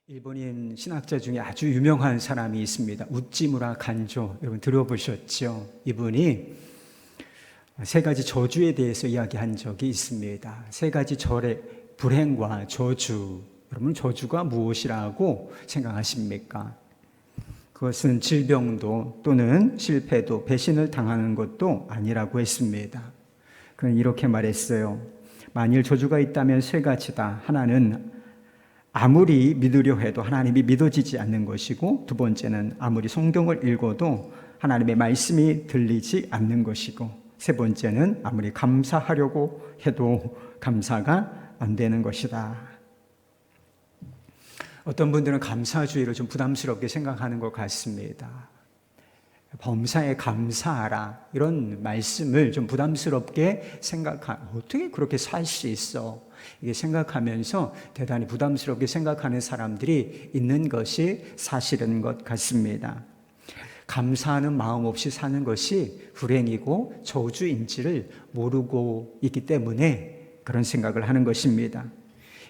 일본인 신학자 중에 아주 유명한 사람이 있습니다. 우찌무라 간조, 여러분 들어보셨죠? 이분이 세 가지 저주에 대해서 이야기한 적이 있습니다. 세 가지 절의 불행과 저주, 여러분 저주가 무엇이라고 생각하십니까? 그것은 질병도 또는 실패도 배신을 당하는 것도 아니라고 했습니다. 그는 이렇게 말했어요. 만일 저주가 있다면 세 가지다. 하나는 아무리 믿으려 해도 하나님이 믿어지지 않는 것이고, 두 번째는 아무리 성경을 읽어도 하나님의 말씀이 들리지 않는 것이고, 세 번째는 아무리 감사하려고 해도 감사가 안 되는 것이다. 어떤 분들은 감사주의를 좀 부담스럽게 생각하는 것 같습니다. 범사에 감사하라, 이런 말씀을 좀 부담스럽게 어떻게 그렇게 살 수 있어? 이게 생각하면서 대단히 부담스럽게 생각하는 사람들이 있는 것이 사실인 것 같습니다. 감사하는 마음 없이 사는 것이 불행이고 저주인지를 모르고 있기 때문에 그런 생각을 하는 것입니다.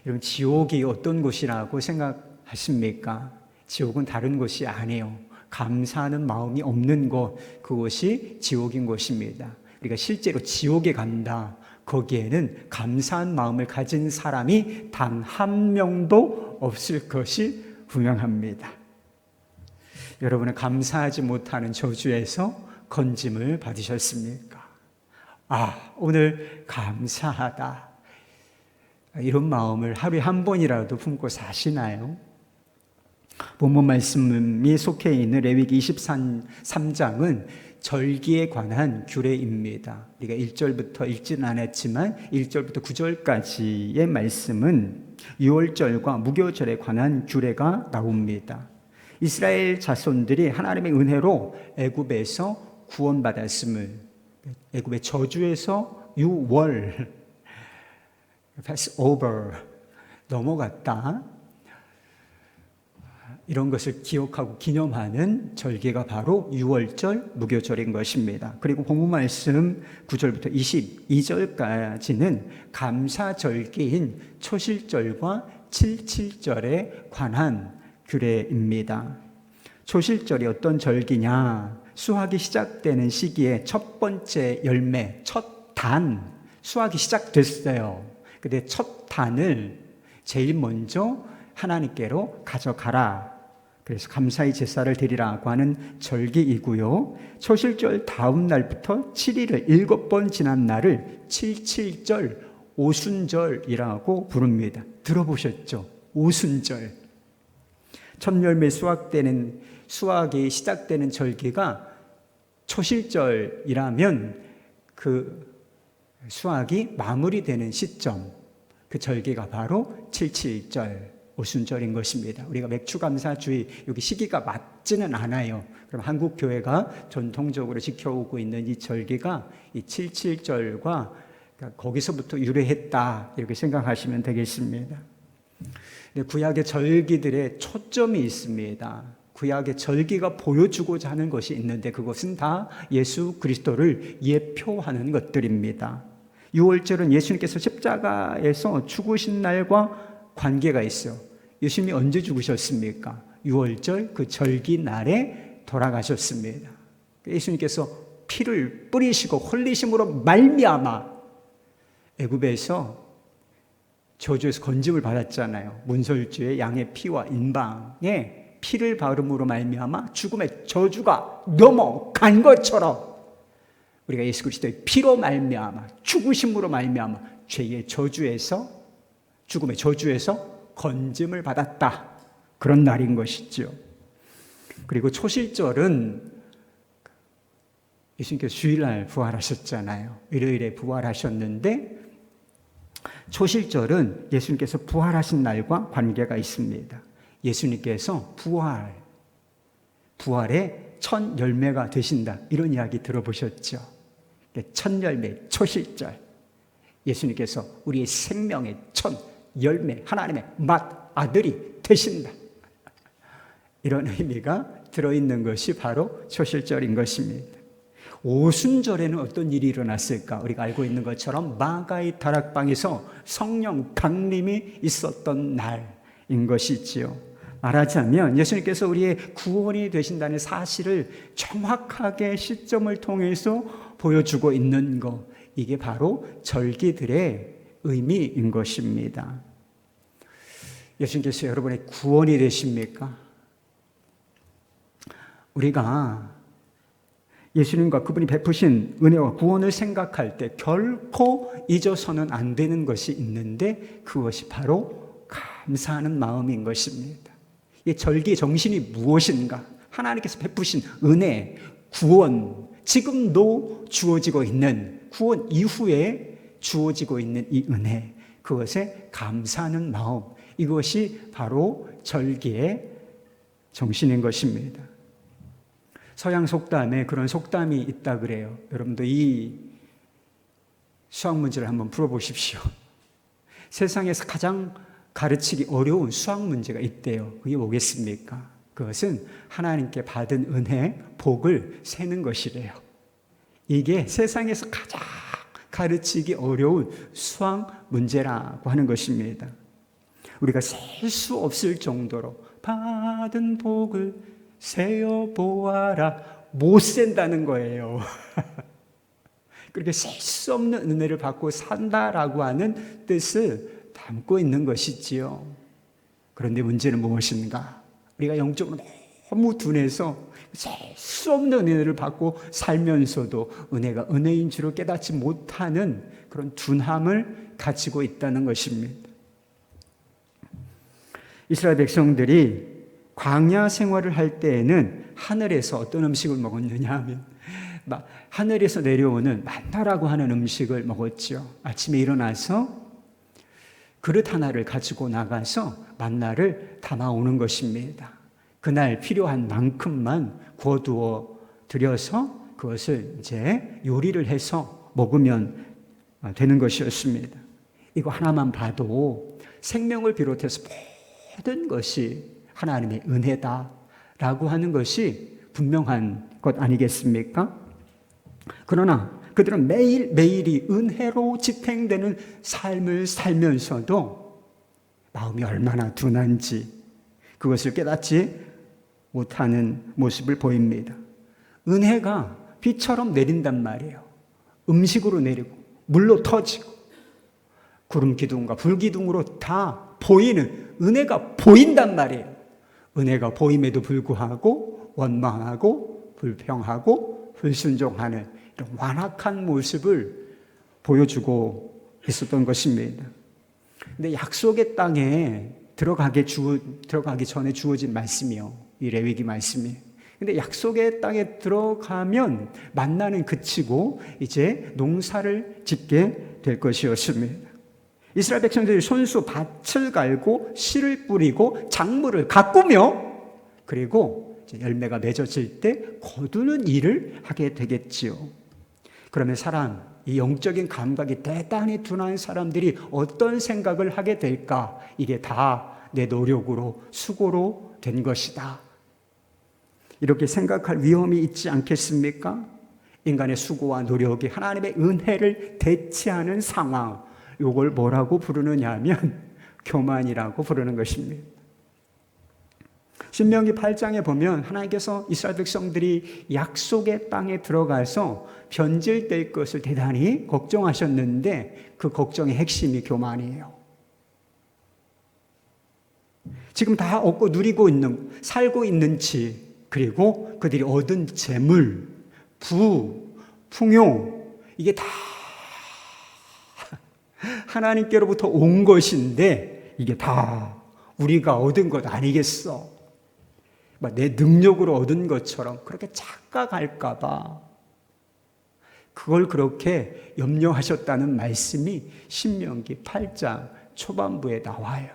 여러분, 지옥이 어떤 곳이라고 생각하십니까? 지옥은 다른 곳이 아니에요. 감사하는 마음이 없는 곳, 그것이 지옥인 것입니다. 우리가 실제로 지옥에 간다. 거기에는 감사한 마음을 가진 사람이 단 한 명도 없을 것이 분명합니다. 여러분은 감사하지 못하는 저주에서 건짐을 받으셨습니까? 오늘 감사하다, 이런 마음을 하루에 한 번이라도 품고 사시나요? 본문 말씀이 속해 있는 레위기 23장은 절기에 관한 규례입니다. 우리가 1절부터 읽지는 않았지만 1절부터 9절까지의 말씀은 유월절과 무교절에 관한 규례가 나옵니다. 이스라엘 자손들이 하나님의 은혜로 애굽에서 구원받았음을, 애굽의 저주에서 유월, 패스오버, 넘어갔다, 이런 것을 기억하고 기념하는 절기가 바로 유월절, 무교절인 것입니다. 그리고 본문 말씀 9절부터 22절까지는 감사절기인 초실절과 칠칠절에 관한 규례입니다. 초실절이 어떤 절기냐? 수확이 시작되는 시기에 첫 번째 열매, 첫 단, 수확이 시작됐어요. 근데 첫 단을 제일 먼저 하나님께로 가져가라. 그래서 감사의 제사를 드리라고 하는 절기이고요. 초실절 다음 날부터 7일을 7번 지난 날을 칠칠절, 오순절이라고 부릅니다. 들어보셨죠? 오순절. 첫 열매 수확이 시작되는 절기가 초실절이라면 그 수확이 마무리되는 시점, 그 절기가 바로 칠칠절, 오순절인 것입니다. 우리가 맥추감사주의, 여기 시기가 맞지는 않아요. 그럼 한국 교회가 전통적으로 지켜오고 있는 이 절기가 이 칠칠절과 거기서부터 유래했다, 이렇게 생각하시면 되겠습니다. 구약의 절기들의 초점이 있습니다. 구약의 절기가 보여주고자 하는 것이 있는데 그것은 다 예수 그리스도를 예표하는 것들입니다. 유월절은 예수님께서 십자가에서 죽으신 날과 관계가 있어요. 예수님이 언제 죽으셨습니까? 유월절 그 절기 날에 돌아가셨습니다. 예수님께서 피를 뿌리시고 흘리심으로 말미암아 애굽에서 저주에서 건짐을 받았잖아요. 문설주의 양의 피와 인방에 피를 바름으로 말미암아 죽음의 저주가 넘어간 것처럼 우리가 예수 그리스도의 피로 말미암아 죽으심으로 말미암아 죄의 저주에서, 죽음의 저주에서 건짐을 받았다, 그런 날인 것이죠. 그리고 초실절은 예수님께서 주일날 부활하셨잖아요. 일요일에 부활하셨는데 초실절은 예수님께서 부활하신 날과 관계가 있습니다. 예수님께서 부활의 첫 열매가 되신다, 이런 이야기 들어보셨죠? 첫 열매, 초실절, 예수님께서 우리의 생명의 첫 열매, 하나님의 맏아들이 되신다, 이런 의미가 들어있는 것이 바로 초실절인 것입니다. 오순절에는 어떤 일이 일어났을까? 우리가 알고 있는 것처럼 마가의 다락방에서 성령 강림이 있었던 날인 것이지요. 말하자면 예수님께서 우리의 구원이 되신다는 사실을 정확하게 시점을 통해서 보여주고 있는 것, 이게 바로 절기들의 의미인 것입니다. 예수님께서 여러분의 구원이 되십니까? 우리가 예수님과 그분이 베푸신 은혜와 구원을 생각할 때 결코 잊어서는 안 되는 것이 있는데 그것이 바로 감사하는 마음인 것입니다. 이 절기의 정신이 무엇인가? 하나님께서 베푸신 은혜, 구원, 지금도 주어지고 있는, 구원 이후에 주어지고 있는 이 은혜, 그것에 감사하는 마음, 이것이 바로 절기의 정신인 것입니다. 서양 속담에 그런 속담이 있다 그래요. 여러분도 이 수학 문제를 한번 풀어보십시오. 세상에서 가장 가르치기 어려운 수학 문제가 있대요. 그게 뭐겠습니까? 그것은 하나님께 받은 은혜, 복을 세는 것이래요. 이게 세상에서 가장 가르치기 어려운 수학 문제라고 하는 것입니다. 우리가 셀 수 없을 정도로 받은 복을 세어 보아라, 못 센다는 거예요. 그렇게 셀 수 없는 은혜를 받고 산다라고 하는 뜻을 담고 있는 것이지요. 그런데 문제는 무엇인가? 우리가 영적으로 너무 둔해서 셀 수 없는 은혜를 받고 살면서도 은혜가 은혜인 줄을 깨닫지 못하는 그런 둔함을 가지고 있다는 것입니다. 이스라엘 백성들이 광야 생활을 할 때에는 하늘에서 어떤 음식을 먹었느냐 하면 하늘에서 내려오는 만나라고 하는 음식을 먹었죠. 아침에 일어나서 그릇 하나를 가지고 나가서 만나를 담아오는 것입니다. 그날 필요한 만큼만 구워두어 드려서 그것을 이제 요리를 해서 먹으면 되는 것이었습니다. 이거 하나만 봐도 생명을 비롯해서 모든 것이 하나님의 은혜다라고 하는 것이 분명한 것 아니겠습니까? 그러나 그들은 매일매일이 은혜로 지탱되는 삶을 살면서도 마음이 얼마나 둔한지 그것을 깨닫지 못하는 모습을 보입니다. 은혜가 비처럼 내린단 말이에요. 음식으로 내리고 물로 터지고 구름 기둥과 불 기둥으로 다 보이는, 은혜가 보인단 말이에요. 은혜가 보임에도 불구하고 원망하고 불평하고 불순종하는 이런 완악한 모습을 보여주고 있었던 것입니다. 근데 약속의 땅에 들어가기 전에 주어진 말씀이요, 이 레위기 말씀이에요. 근데 약속의 땅에 들어가면 만나는 그치고 이제 농사를 짓게 될 것이었습니다. 이스라엘 백성들이 손수 밭을 갈고 씨를 뿌리고 작물을 가꾸며 그리고 이제 열매가 맺어질 때 거두는 일을 하게 되겠지요. 그러면 이 영적인 감각이 대단히 둔한 사람들이 어떤 생각을 하게 될까? 이게 다 내 노력으로 수고로 된 것이다. 이렇게 생각할 위험이 있지 않겠습니까? 인간의 수고와 노력이 하나님의 은혜를 대체하는 상황, 이걸 뭐라고 부르느냐 하면 교만이라고 부르는 것입니다. 신명기 8장에 보면 하나님께서 이스라엘 백성들이 약속의 땅에 들어가서 변질될 것을 대단히 걱정하셨는데 그 걱정의 핵심이 교만이에요. 지금 다 얻고 누리고 있는, 살고 있는 집, 그리고 그들이 얻은 재물, 풍요, 이게 다 하나님께로부터 온 것인데 이게 다 우리가 얻은 것 아니겠어? 내 능력으로 얻은 것처럼 그렇게 착각할까 봐 그걸 그렇게 염려하셨다는 말씀이 신명기 8장 초반부에 나와요.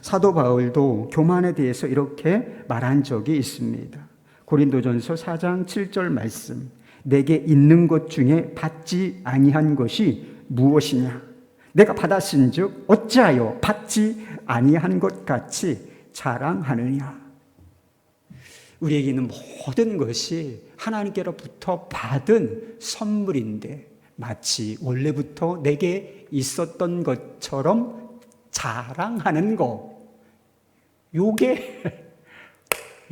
사도 바울도 교만에 대해서 이렇게 말한 적이 있습니다. 고린도전서 4장 7절 말씀, 내게 있는 것 중에 받지 아니한 것이 무엇이냐? 내가 받았은즉 어찌하여 받지 아니한 것 같이 자랑하느냐? 우리에게 있는 모든 것이 하나님께로부터 받은 선물인데 마치 원래부터 내게 있었던 것처럼 자랑하는 거,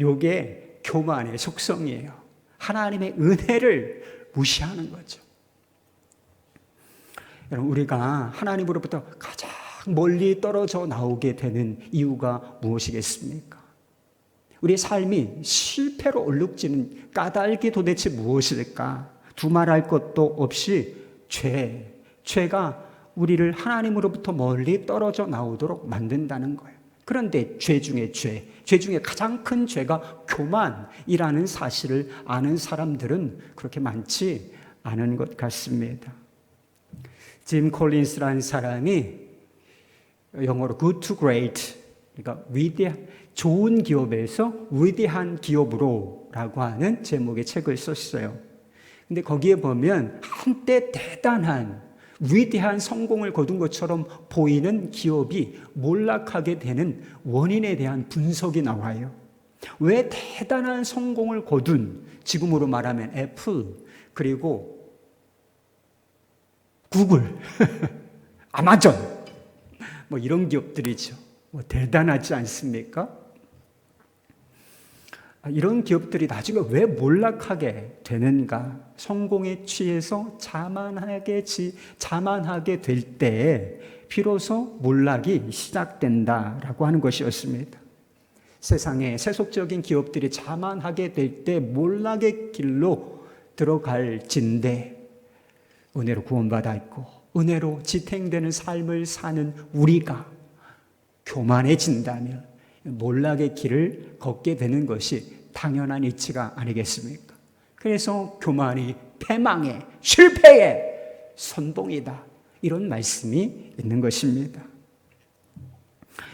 요게 교만의 속성이에요. 하나님의 은혜를 무시하는 거죠. 여러분, 우리가 하나님으로부터 가장 멀리 떨어져 나오게 되는 이유가 무엇이겠습니까? 우리의 삶이 실패로 얼룩지는 까닭이 도대체 무엇일까? 두말할 것도 없이 죄가 우리를 하나님으로부터 멀리 떨어져 나오도록 만든다는 거예요. 그런데 죄 중에 가장 큰 죄가 교만이라는 사실을 아는 사람들은 그렇게 많지 않은 것 같습니다. 짐 콜린스라는 사람이 영어로 good to great, 그러니까 좋은 기업에서 위대한 기업으로 라고 하는 제목의 책을 썼어요. 근데 거기에 보면 한때 대단한 위대한 성공을 거둔 것처럼 보이는 기업이 몰락하게 되는 원인에 대한 분석이 나와요. 왜 대단한 성공을 거둔, 지금으로 말하면 애플, 그리고 구글, 아마존, 뭐 이런 기업들이죠. 뭐 대단하지 않습니까? 이런 기업들이 나중에 왜 몰락하게 되는가? 성공에 취해서 자만하게 될 때에 비로소 몰락이 시작된다라고 하는 것이었습니다. 세상에 세속적인 기업들이 자만하게 될 때 몰락의 길로 들어갈진데 은혜로 구원받아 있고 은혜로 지탱되는 삶을 사는 우리가 교만해진다면 몰락의 길을 걷게 되는 것이 당연한 이치가 아니겠습니까? 그래서 교만이 패망의 실패의 선봉이다, 이런 말씀이 있는 것입니다.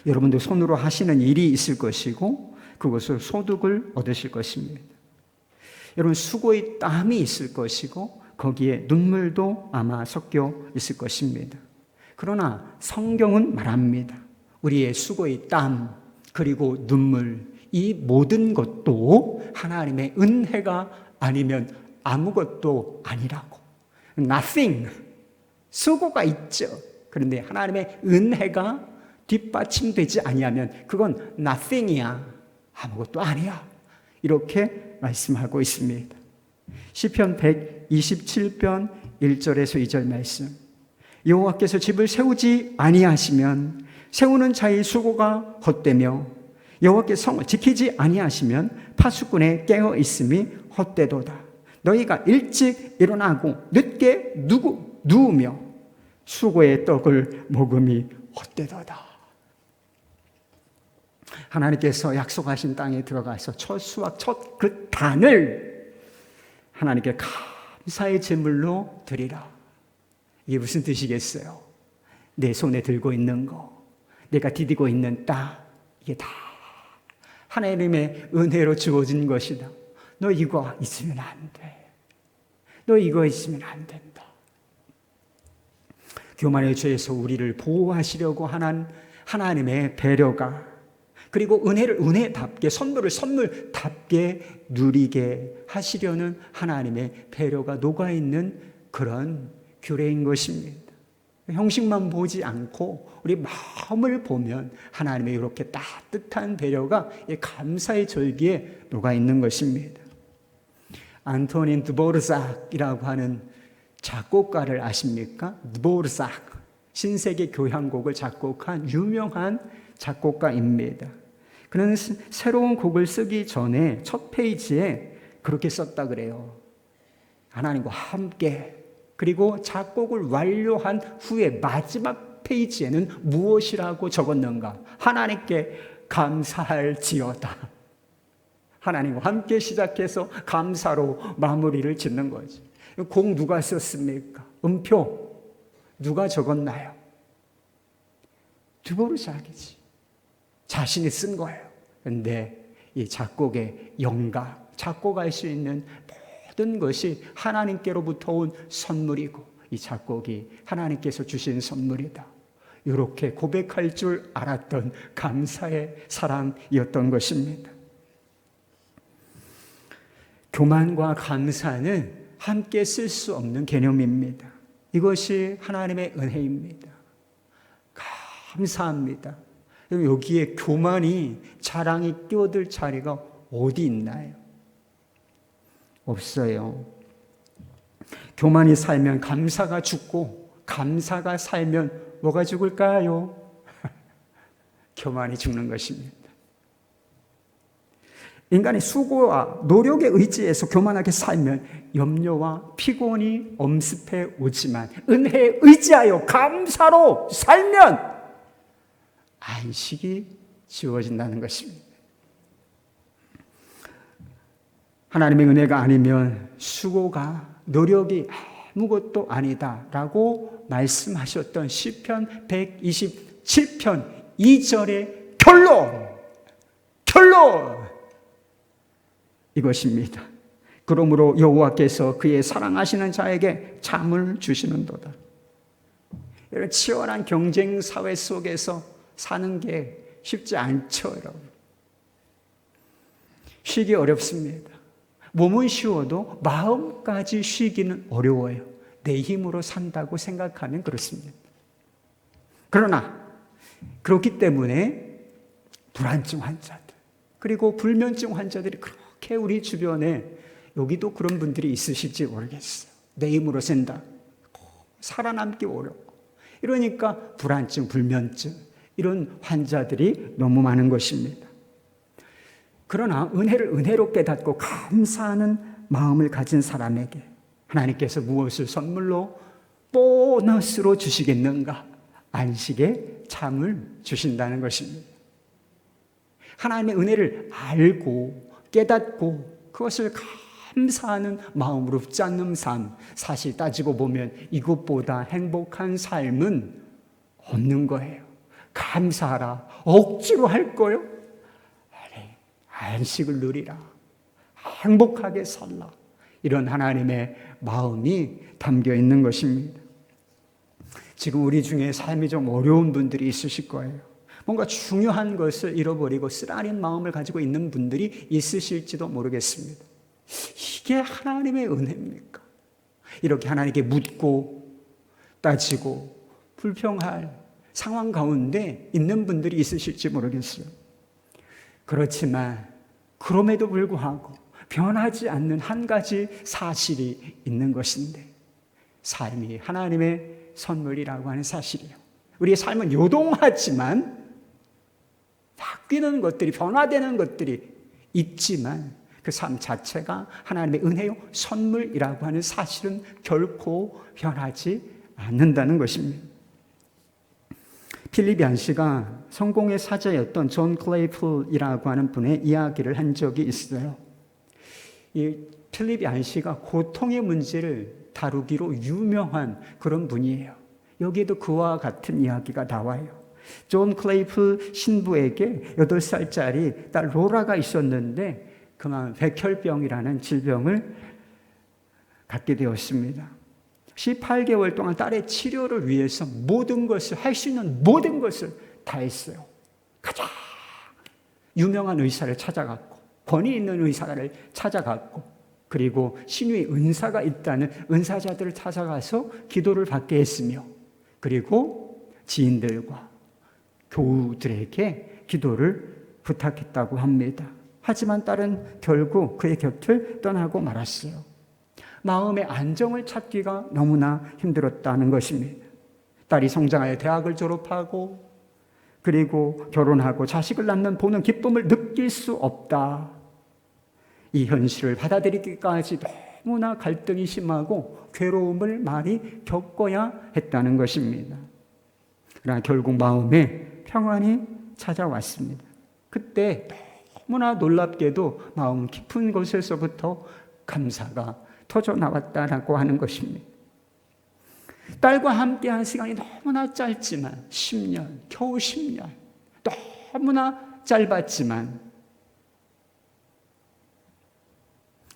여러분도 손으로 하시는 일이 있을 것이고 그것을 소득을 얻으실 것입니다. 여러분 수고의 땀이 있을 것이고 거기에 눈물도 아마 섞여 있을 것입니다. 그러나 성경은 말합니다. 우리의 수고의 땀 그리고 눈물, 이 모든 것도 하나님의 은혜가 아니면 아무것도 아니라고. Nothing, 수고가 있죠. 그런데 하나님의 은혜가 뒷받침되지 아니하면 그건 nothing이야, 아무것도 아니야, 이렇게 말씀하고 있습니다. 시편 127편 1절에서 2절 말씀. 여호와께서 집을 세우지 아니하시면 세우는 자의 수고가 헛되며 여호와께서 성을 지키지 아니하시면 파수꾼의 깨어 있음이 헛되도다. 너희가 일찍 일어나고 늦게 누우며 수고의 떡을 먹음이 헛되도다. 하나님께서 약속하신 땅에 들어가서 첫 수확, 첫 그 단을 하나님께 감사의 제물로 드리라. 이게 무슨 뜻이겠어요? 내 손에 들고 있는 거, 내가 디디고 있는 땅, 이게 다 하나님의 은혜로 주어진 것이다. 너 이거 있으면 안 돼. 너 이거 있으면 안 된다. 교만의 죄에서 우리를 보호하시려고 하는 하나님의 배려가, 그리고 은혜를 은혜답게, 선물을 선물답게 누리게 하시려는 하나님의 배려가 녹아있는 그런 규례인 것입니다. 형식만 보지 않고 우리 마음을 보면 하나님의 이렇게 따뜻한 배려가 감사의 절기에 녹아있는 것입니다. 안토닌 드보르삭이라고 하는 작곡가를 아십니까? 드보르삭, 신세계 교향곡을 작곡한 유명한 작곡가입니다. 그는 새로운 곡을 쓰기 전에 첫 페이지에 그렇게 썼다 그래요. 하나님과 함께. 그리고 작곡을 완료한 후에 마지막 페이지에는 무엇이라고 적었는가? 하나님께 감사할지어다. 하나님과 함께 시작해서 감사로 마무리를 짓는 거죠. 곡 누가 썼습니까? 음표 누가 적었나요? 드보르삭이지. 자신이 쓴 거예요. 그런데 이 작곡의 영감, 작곡할 수 있는 모든 것이 하나님께로부터 온 선물이고 이 작곡이 하나님께서 주신 선물이다, 이렇게 고백할 줄 알았던 감사의 사람이었던 것입니다. 교만과 감사는 함께 쓸 수 없는 개념입니다. 이것이 하나님의 은혜입니다. 감사합니다. 여기에 교만이, 자랑이 끼어들 자리가 어디 있나요? 없어요. 교만이 살면 감사가 죽고, 감사가 살면 뭐가 죽을까요? 교만이 죽는 것입니다. 인간이 수고와 노력에 의지해서 교만하게 살면 염려와 피곤이 엄습해 오지만, 은혜에 의지하여 감사로 살면 안식이 지워진다는 것입니다. 하나님의 은혜가 아니면 수고가, 노력이 아무것도 아니다라고 말씀하셨던 시편 127편 2절의 결론 이것입니다. 그러므로 여호와께서 그의 사랑하시는 자에게 잠을 주시는도다. 이런 치열한 경쟁 사회 속에서 사는 게 쉽지 않죠, 여러분. 쉬기 어렵습니다. 몸은 쉬워도 마음까지 쉬기는 어려워요. 내 힘으로 산다고 생각하면 그렇습니다. 그러나 그렇기 때문에 불안증 환자들, 그리고 불면증 환자들이 그렇게 우리 주변에, 여기도 그런 분들이 있으실지 모르겠어요. 내 힘으로 산다, 살아남기 어렵고, 이러니까 불안증, 불면증, 이런 환자들이 너무 많은 것입니다. 그러나 은혜를 은혜로 깨닫고 감사하는 마음을 가진 사람에게 하나님께서 무엇을 선물로, 보너스로 주시겠는가? 안식의 잠을 주신다는 것입니다. 하나님의 은혜를 알고 깨닫고 그것을 감사하는 마음으로 붙잡는 삶, 사실 따지고 보면 이것보다 행복한 삶은 없는 거예요. 감사하라, 억지로 할 거요? 안식을 누리라, 행복하게 살라, 이런 하나님의 마음이 담겨 있는 것입니다. 지금 우리 중에 삶이 좀 어려운 분들이 있으실 거예요. 뭔가 중요한 것을 잃어버리고 쓰라린 마음을 가지고 있는 분들이 있으실지도 모르겠습니다. 이게 하나님의 은혜입니까? 이렇게 하나님께 묻고 따지고 불평할 상황 가운데 있는 분들이 있으실지 모르겠어요. 그렇지만 그럼에도 불구하고 변하지 않는 한 가지 사실이 있는 것인데, 삶이 하나님의 선물이라고 하는 사실이에요. 우리의 삶은 요동하지만 바뀌는 것들이, 변화되는 것들이 있지만 그 삶 자체가 하나님의 은혜요 선물이라고 하는 사실은 결코 변하지 않는다는 것입니다. 필립 얀시가 성공의 사자였던 존 클레이풀이라고 하는 분의 이야기를 한 적이 있어요. 이 필립 얀시가 고통의 문제를 다루기로 유명한 그런 분이에요. 여기에도 그와 같은 이야기가 나와요. 존 클레이풀 신부에게 8살짜리 딸 로라가 있었는데 그만 백혈병이라는 질병을 갖게 되었습니다. 18개월 동안 딸의 치료를 위해서 모든 것을, 할 수 있는 모든 것을 다 했어요. 가장 유명한 의사를 찾아갔고, 권위 있는 의사를 찾아갔고, 그리고 신유의 은사가 있다는 은사자들을 찾아가서 기도를 받게 했으며, 그리고 지인들과 교우들에게 기도를 부탁했다고 합니다. 하지만 딸은 결국 그의 곁을 떠나고 말았어요. 마음의 안정을 찾기가 너무나 힘들었다는 것입니다. 딸이 성장하여 대학을 졸업하고 그리고 결혼하고 자식을 낳는 보는 기쁨을 느낄 수 없다. 이 현실을 받아들이기까지 너무나 갈등이 심하고 괴로움을 많이 겪어야 했다는 것입니다. 그러나 결국 마음에 평안이 찾아왔습니다. 그때 너무나 놀랍게도 마음 깊은 곳에서부터 감사가 터져 나왔다라고 하는 것입니다. 딸과 함께한 시간이 너무나 짧지만 10년, 겨우 10년, 너무나 짧았지만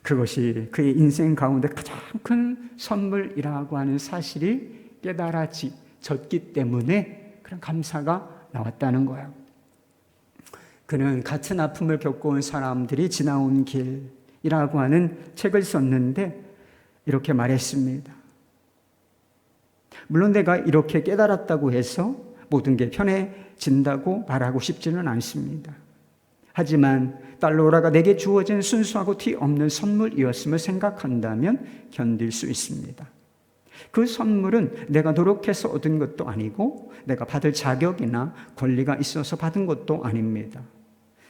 그것이 그의 인생 가운데 가장 큰 선물이라고 하는 사실이 깨달아졌기 때문에 그런 감사가 나왔다는 거예요. 그는 같은 아픔을 겪어온 사람들이 지나온 길이라고 하는 책을 썼는데 이렇게 말했습니다. 물론 내가 이렇게 깨달았다고 해서 모든 게 진다고 말하고 싶지는 않습니다. 하지만 딸 로라가 내게 주어진 순수하고 티 없는 선물이었음을 생각한다면 견딜 수 있습니다. 그 선물은 내가 노력해서 얻은 것도 아니고 내가 받을 자격이나 권리가 있어서 받은 것도 아닙니다.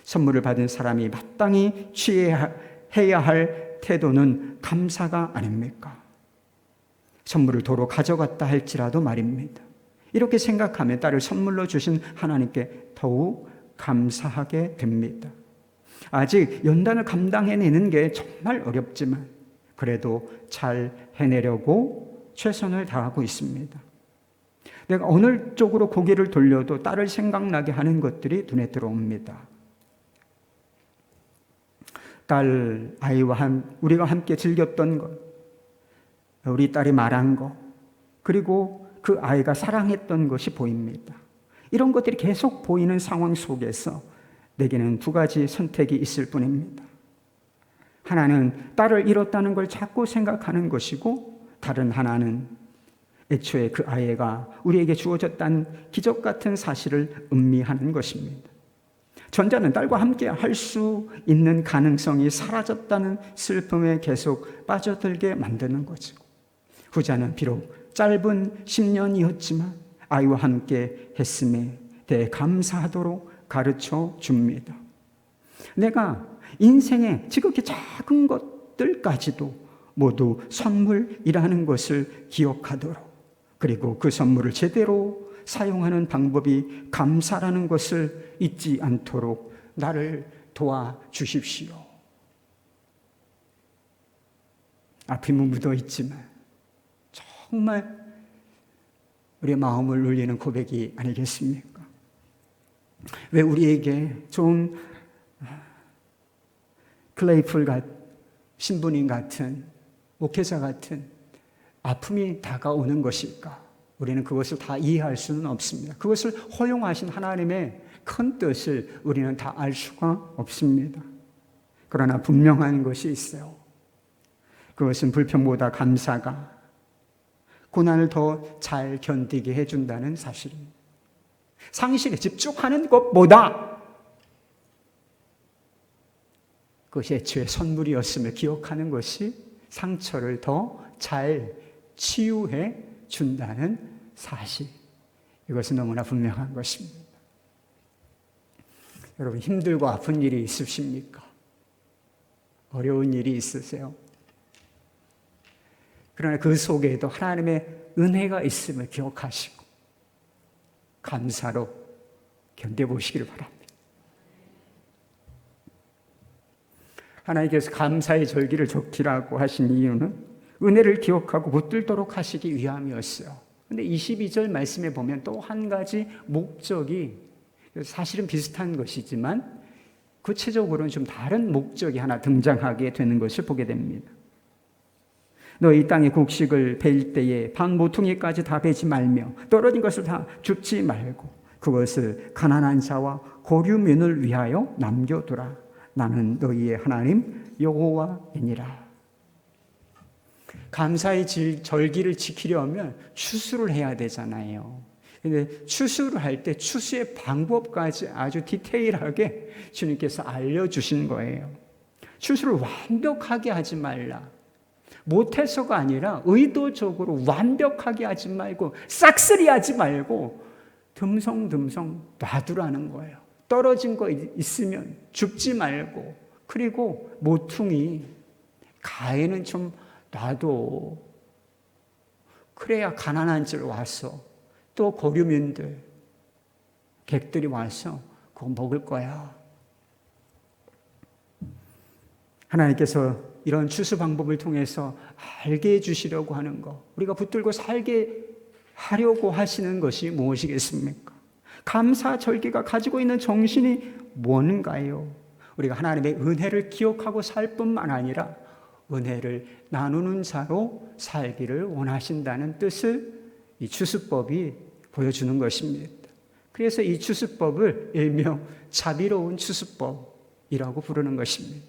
선물을 받은 사람이 마땅히 취해야 할 태도는 감사가 아닙니까? 선물을 도로 가져갔다 할지라도 말입니다. 이렇게 생각하면 딸을 선물로 주신 하나님께 더욱 감사하게 됩니다. 아직 연단을 감당해내는 게 정말 어렵지만 그래도 잘 해내려고 최선을 다하고 있습니다. 내가 어느 쪽으로 고개를 돌려도 딸을 생각나게 하는 것들이 눈에 들어옵니다. 아이와 우리가 함께 즐겼던 것, 우리 딸이 말한 것, 그리고 그 아이가 사랑했던 것이 보입니다. 이런 것들이 계속 보이는 상황 속에서 내게는 두 가지 선택이 있을 뿐입니다. 하나는 딸을 잃었다는 걸 자꾸 생각하는 것이고, 다른 하나는 애초에 그 아이가 우리에게 주어졌다는 기적 같은 사실을 음미하는 것입니다. 전자는 딸과 함께 할 수 있는 가능성이 사라졌다는 슬픔에 계속 빠져들게 만드는 것이고, 후자는 비록 짧은 10년이었지만 아이와 함께 했음에 대해 감사하도록 가르쳐 줍니다. 내가 인생의 지극히 작은 것들까지도 모두 선물이라는 것을 기억하도록, 그리고 그 선물을 제대로 사용하는 방법이 감사라는 것을 잊지 않도록 나를 도와주십시오. 아픔은 묻어있지만 정말 우리의 마음을 울리는 고백이 아니겠습니까? 왜 우리에게 좋은 클레이풀 신부님 같은 목회자 같은 아픔이 다가오는 것일까? 우리는 그것을 다 이해할 수는 없습니다. 그것을 허용하신 하나님의 큰 뜻을 우리는 다 알 수가 없습니다. 그러나 분명한 것이 있어요. 그것은 불평보다 감사가 고난을 더 잘 견디게 해준다는 사실입니다. 상실에 집중하는 것보다 그것이 애초에 선물이었음을 기억하는 것이 상처를 더 잘 치유해 준다는 사실, 이것은 너무나 분명한 것입니다. 여러분, 힘들고 아픈 일이 있으십니까? 어려운 일이 있으세요? 그러나 그 속에도 하나님의 은혜가 있음을 기억하시고 감사로 견뎌보시기를 바랍니다. 하나님께서 감사의 절기를 좋기라고 하신 이유는 은혜를 기억하고 붙들도록 하시기 위함이었어요. 그런데 22절 말씀에 보면 또 한 가지 목적이, 사실은 비슷한 것이지만 구체적으로는 좀 다른 목적이 하나 등장하게 되는 것을 보게 됩니다. 너 이 땅의 곡식을 베일 때에 반 모퉁이까지 다 베지 말며 떨어진 것을 다 줍지 말고 그것을 가난한 자와 고류민을 위하여 남겨두라. 나는 너희의 하나님 여호와이니라. 감사의 절기를 지키려면 추수를 해야 되잖아요. 근데 추수를 할 때 추수의 방법까지 아주 디테일하게 주님께서 알려주신 거예요. 추수를 완벽하게 하지 말라. 못해서가 아니라 의도적으로 완벽하게 하지 말고 싹쓸이 하지 말고 듬성듬성 놔두라는 거예요. 떨어진 거 있으면 줍지 말고, 그리고 모퉁이 가해는 좀 놔둬. 그래야 가난한 줄 와서 또 고류민들, 객들이 와서 그거 먹을 거야. 하나님께서 이런 추수 방법을 통해서 알게 해주시려고 하는 것, 우리가 붙들고 살게 하려고 하시는 것이 무엇이겠습니까? 감사 절기가 가지고 있는 정신이 뭔가요? 우리가 하나님의 은혜를 기억하고 살 뿐만 아니라 은혜를 나누는 자로 살기를 원하신다는 뜻을 이 추수법이 보여주는 것입니다. 그래서 이 추수법을 일명 자비로운 추수법이라고 부르는 것입니다.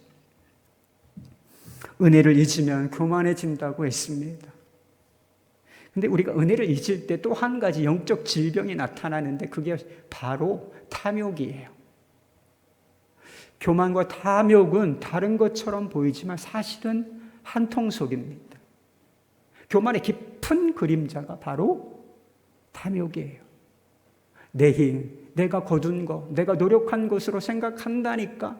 은혜를 잊으면 교만해진다고 했습니다. 근데 우리가 은혜를 잊을 때 또 한 가지 영적 질병이 나타나는데 그게 바로 탐욕이에요. 교만과 탐욕은 다른 것처럼 보이지만 사실은 한 통속입니다. 교만의 깊은 그림자가 바로 탐욕이에요. 내 힘, 내가 거둔 것, 내가 노력한 것으로 생각한다니까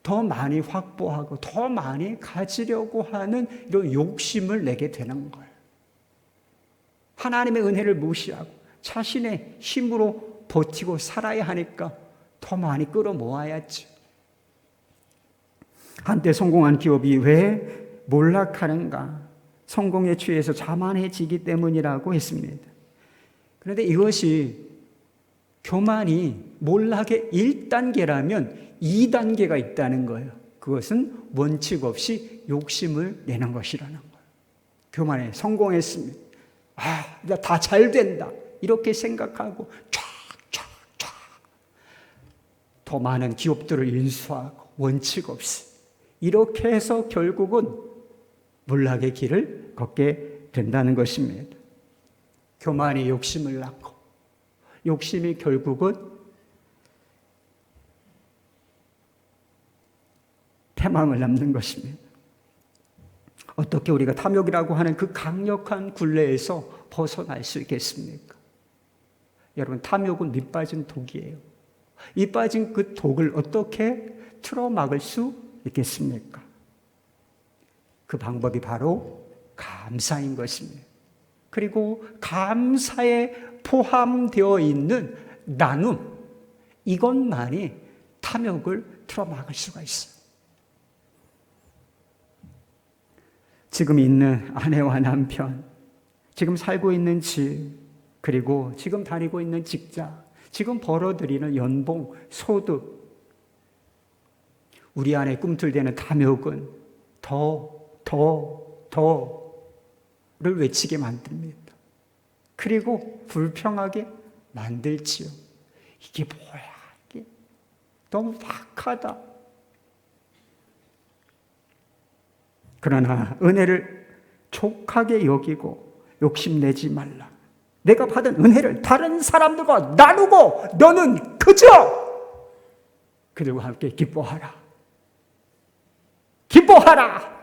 더 많이 확보하고 더 많이 가지려고 하는 이런 욕심을 내게 되는 거예요. 하나님의 은혜를 무시하고 자신의 힘으로 버티고 살아야 하니까 더 많이 끌어모아야지. 한때 성공한 기업이 왜 몰락하는가? 성공에 취해서 자만해지기 때문이라고 했습니다. 그런데 이것이 교만이 몰락의 1단계라면 2단계가 있다는 거예요. 그것은 원칙 없이 욕심을 내는 것이라는 거예요. 교만에 성공했습니다. 나 다 잘 된다. 이렇게 생각하고 쫙 더 많은 기업들을 인수하고 원칙 없이 이렇게 해서 결국은 몰락의 길을 걷게 된다는 것입니다. 교만이 욕심을 낳고 욕심이 결국은 패망을 낳는 것입니다. 어떻게 우리가 탐욕이라고 하는 그 강력한 굴레에서 벗어날 수 있겠습니까? 여러분, 탐욕은 밑빠진 독이에요. 이 빠진 그 독을 어떻게 틀어막을 수 있겠습니까? 그 방법이 바로 감사인 것입니다. 그리고 감사에 포함되어 있는 나눔, 이것만이 탐욕을 틀어막을 수가 있어요. 지금 있는 아내와 남편, 지금 살고 있는 집, 그리고 지금 다니고 있는 직장, 지금 벌어들이는 연봉, 소득, 우리 안에 꿈틀대는 탐욕은 더를 외치게 만듭니다. 그리고 불평하게 만들지요. 이게 뭐야? 이게 너무 박하다. 그러나 은혜를 족하게 여기고 욕심내지 말라. 내가 받은 은혜를 다른 사람들과 나누고 너는 그저 그들과 함께 기뻐하라. 기뻐하라.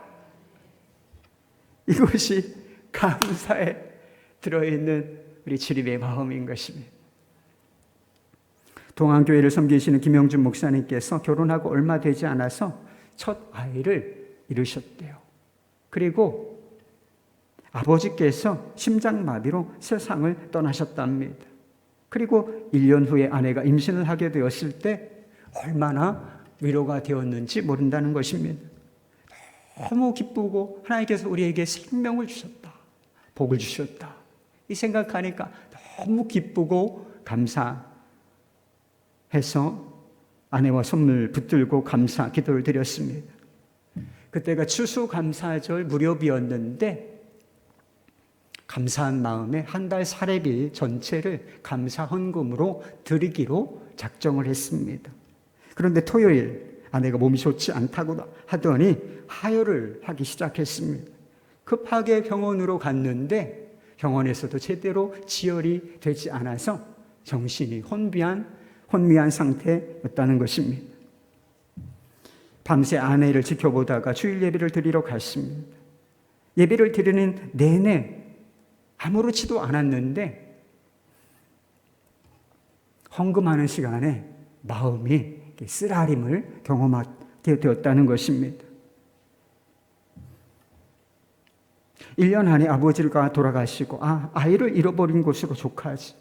이것이 감사에 들어있는 우리 주님의 마음인 것입니다. 동안교회를 섬기시는 김영준 목사님께서 결혼하고 얼마 되지 않아서 첫 아이를 이루셨대요. 그리고 아버지께서 심장마비로 세상을 떠나셨답니다. 그리고 1년 후에 아내가 임신을 하게 되었을 때 얼마나 위로가 되었는지 모른다는 것입니다. 너무 기쁘고 하나님께서 우리에게 생명을 주셨다. 복을 주셨다. 이 생각하니까 너무 기쁘고 감사해서 아내와 손을 붙들고 감사 기도를 드렸습니다. 그때가 추수감사절 무렵이었는데 감사한 마음에 한 달 사례비 전체를 감사 헌금으로 드리기로 작정을 했습니다. 그런데 토요일 아내가 몸이 좋지 않다고 하더니 하혈을 하기 시작했습니다. 급하게 병원으로 갔는데 병원에서도 제대로 지혈이 되지 않아서 정신이 혼미한 상태였다는 것입니다. 밤새 아내를 지켜보다가 주일 예배를 드리러 갔습니다. 예배를 드리는 내내 아무렇지도 않았는데 헌금하는 시간에 마음이 쓰라림을 경험하게 되었다는 것입니다. 1년 안에 아버지가 돌아가시고 아이를 잃어버린 것으로 족하지.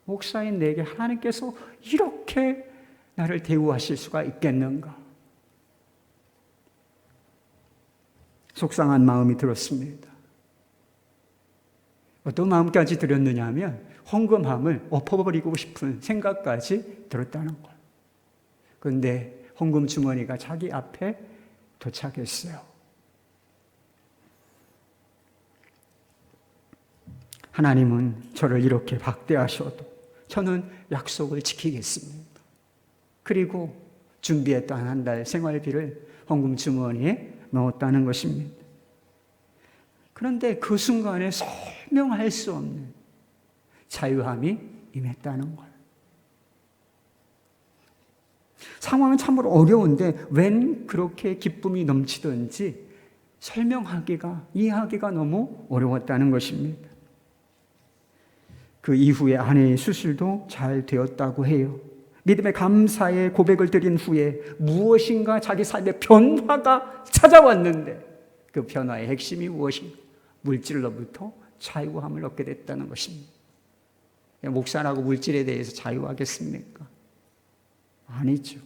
목사인 내게 하나님께서 이렇게 나를 대우하실 수가 있겠는가. 속상한 마음이 들었습니다. 어떤 마음까지 들었느냐 하면 헌금함을 엎어버리고 싶은 생각까지 들었다는 거예요. 그런데 헌금 주머니가 자기 앞에 도착했어요. 하나님은 저를 이렇게 박대하셔도 저는 약속을 지키겠습니다. 그리고 준비했던 한 달 생활비를 헌금 주머니에 넣었다는 것입니다. 그런데 그 순간에 설명할 수 없는 자유함이 임했다는 거예요. 상황은 참으로 어려운데 웬 그렇게 기쁨이 넘치던지 설명하기가, 이해하기가 너무 어려웠다는 것입니다. 그 이후에 아내의 수술도 잘 되었다고 해요. 믿음의 감사의 고백을 드린 후에 무엇인가 자기 삶에 변화가 찾아왔는데 그 변화의 핵심이 무엇인가? 물질로부터 자유함을 얻게 됐다는 것입니다. 목사라고 물질에 대해서 자유하겠습니까? 아니죠.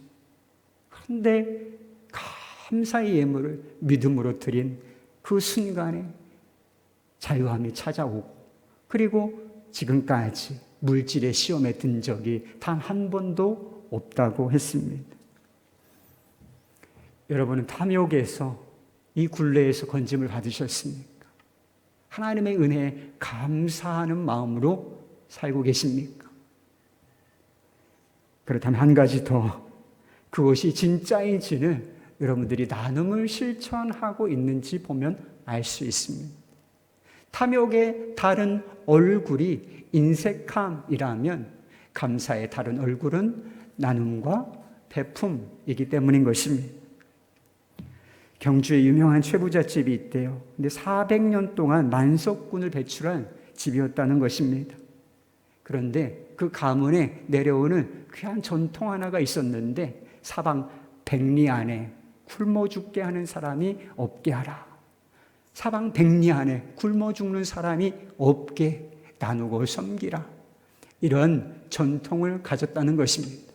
그런데 감사의 예물을 믿음으로 드린 그 순간에 자유함이 찾아오고, 그리고 지금까지 물질의 시험에 든 적이 단 한 번도 없다고 했습니다. 여러분은 탐욕에서, 이 굴레에서 건짐을 받으셨습니까? 하나님의 은혜에 감사하는 마음으로 살고 계십니까? 그렇다면 한 가지 더, 그것이 진짜인지는 여러분들이 나눔을 실천하고 있는지 보면 알 수 있습니다. 탐욕의 다른 얼굴이 인색함이라면 감사의 다른 얼굴은 나눔과 베품이기 때문인 것입니다. 경주에 유명한 최부잣집이 있대요. 근데 400년 동안 만석군을 배출한 집이었다는 것입니다. 그런데 그 가문에 내려오는 귀한 전통 하나가 있었는데, 사방 백리 안에 굶어 죽게 하는 사람이 없게 하라. 사방 백리 안에 굶어 죽는 사람이 없게 나누고 섬기라. 이런 전통을 가졌다는 것입니다.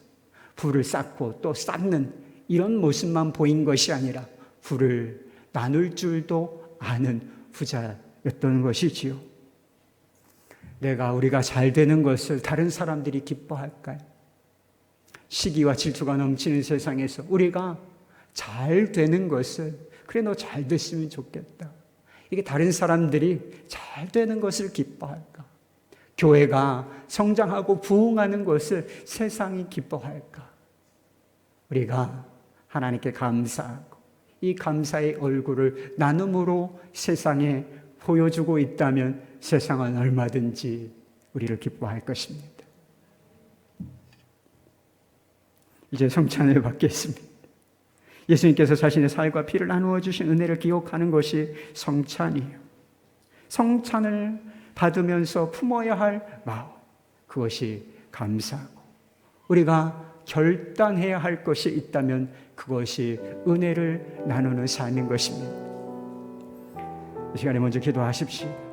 불을 쌓고 또 쌓는 이런 모습만 보인 것이 아니라 불을 나눌 줄도 아는 부자였던 것이지요. 우리가 잘 되는 것을 다른 사람들이 기뻐할까요? 시기와 질투가 넘치는 세상에서 우리가 잘 되는 것을, 그래 너 잘 됐으면 좋겠다, 이게 다른 사람들이 잘 되는 것을 기뻐할까? 교회가 성장하고 부흥하는 것을 세상이 기뻐할까? 우리가 하나님께 감사하고 이 감사의 얼굴을 나눔으로 세상에 보여주고 있다면 세상은 얼마든지 우리를 기뻐할 것입니다. 이제 성찬을 받겠습니다. 예수님께서 자신의 살과 피를 나누어 주신 은혜를 기억하는 것이 성찬이에요. 성찬을 받으면서 품어야 할 마음, 그것이 감사하고, 우리가 결단해야 할 것이 있다면 그것이 은혜를 나누는 삶인 것입니다. 이 시간에 먼저 기도하십시오.